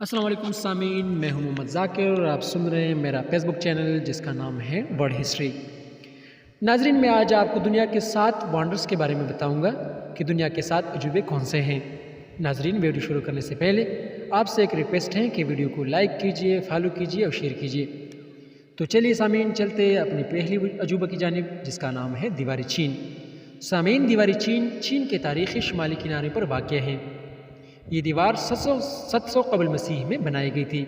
अस्सलाम वालेकुम सामीन, मैं हूं मोहम्मद ज़ाकिर और आप सुन रहे हैं मेरा फेसबुक चैनल जिसका नाम है वर्ल्ड हिस्ट्री। नाजरीन, मैं आज आपको दुनिया के 7 वंडर्स के बारे में बताऊंगा कि दुनिया के 7 अजूबे कौन से हैं। नाजरीन, वीडियो शुरू करने से पहले आपसे एक रिक्वेस्ट है कि वीडियो को लाइक कीजिए, फॉलो कीजिए और शेयर कीजिए। तो चलिए सामीन, चलते हैं अपनी पहली अजूबा की जानिब जिसका नाम है दीवार चीन। सामीन, दीवार चीन चीन के तारीख़ी शुमाली किनारे पर वाक़या है। ये दीवार 700 कबल मसीह में बनाई गई थी।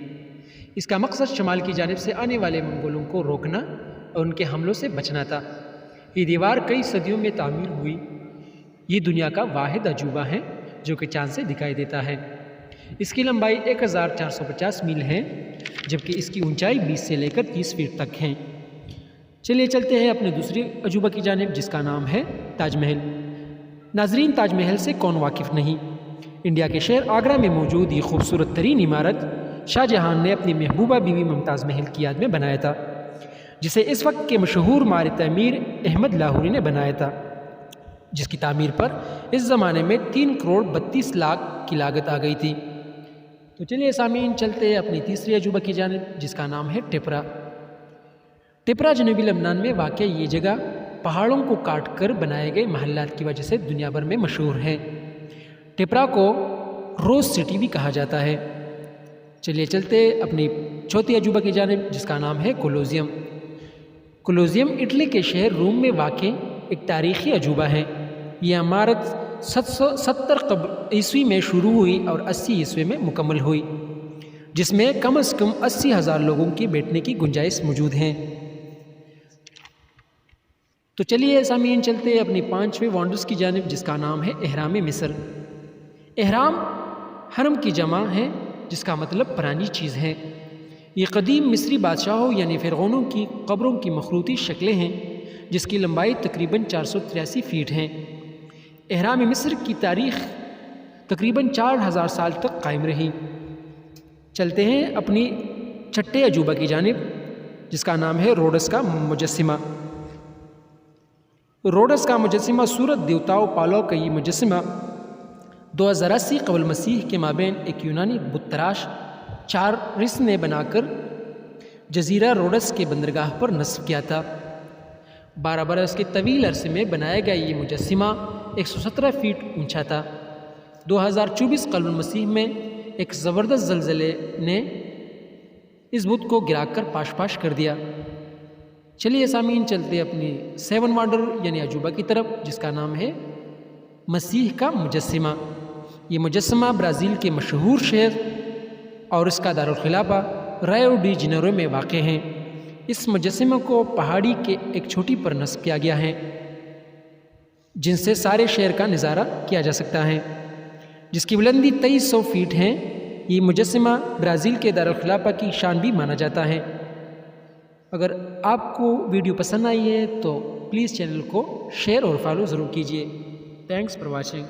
इसका मकसद शमाल की जानिब से आने वाले मंगोलों को रोकना और उनके हमलों से बचना था। ये दीवार कई सदियों में तामीर हुई। ये दुनिया का वाहिद अजूबा है जो कि चाँद से दिखाई देता है। इसकी लंबाई 1450 मील है, जबकि इसकी ऊंचाई 20 से लेकर 30 फीट तक है। चलिए चलते हैं अपने दूसरे अजूबा की जानिब जिसका नाम है ताजमहल। नाजरीन, ताजमहल से कौन वाकिफ़ नहीं। इंडिया के शहर आगरा में मौजूद ये खूबसूरत तरीन इमारत शाहजहां ने अपनी महबूबा बीवी मुमताज़ महल की याद में बनाया था, जिसे इस वक्त के मशहूर माहिर तमीर अहमद लाहौरी ने बनाया था, जिसकी तामीर पर इस ज़माने में 3 करोड़ 32 लाख की लागत आ गई थी। तो चलिए सामीन, चलते हैं अपनी तीसरी अजूबा की जानिब जिसका नाम है टिपरा। टिपरा जनूबी लबनान में वाक़ ये जगह पहाड़ों को काट कर बनाए गए महल्लात की वजह से दुनिया भर में मशहूर है। टिपरा को रोज़ सिटी भी कहा जाता है। चलिए चलते अपनी चौथी अजूबा की जानिब जिसका नाम है कोलोजियम। कोलोजियम इटली के शहर रोम में वाक़े एक तारीख़ी अजूबा है। यह इमारत 770 ईस्वी में शुरू हुई और 80 ईस्वी में मुकम्मल हुई, जिसमें कम से कम 80,000 लोगों के बैठने की गुंजाइश मौजूद हैं। तो चलिए सामीन, चलते अपनी 5वें वंडर्स की जानिब जिसका नाम है एहराम मिस्र। एहराम हरम की जमा है, जिसका मतलब पुरानी चीज़ है। ये कदीम मिस्री बादशाहों यानी फ़िरौनों की कब्रों की मखरूती शक्लें हैं, जिसकी लंबाई तकरीबन 483 फीट है। एहराम मिस्र की तारीख़ तकरीबन 4000 साल तक कायम रही। चलते हैं अपनी छठे अजूबा की जानिब जिसका नाम है रोडस का मुजस्सिमा। रोडस का मुजस्सिमा सूरत देवताओं पालो का ये मुजस्सिमा 2080 कबल मसीह के माबेन एक यूनानी बुतराश चार्रिस ने बनाकर जजीरा रोडस के बंदरगाह पर नस्ब किया था। 12 बरस के तवील अरसे में बनाया गया ये मुजस्सिमा 117 फीट ऊंचा था। 2024 कबल मसीह में एक ज़बरदस्त ज़लज़ले ने इस बुत को गिराकर पाश कर दिया। चलिए सामीन, चलते अपनी 7 वंडर यानी अजूबा की तरफ जिसका नाम है मसीह का मुजस्सिमा। ये मुजस्सिमा ब्राज़ील के मशहूर शहर और इसका दारुल खिलाफा रियो डी जनेरो में वाक़ है। इस मुजस्सिमा को पहाड़ी के एक चोटी पर नस्ब किया गया है, जिनसे सारे शहर का नज़ारा किया जा सकता है, जिसकी बुलंदी 2300 फीट है। ये मुजस्सिमा ब्राज़ील के दारुल खिलाफा की शान भी माना जाता है। अगर आपको वीडियो पसंद आई है तो प्लीज़ चैनल को शेयर और फॉलो ज़रूर कीजिए। Thanks for watching.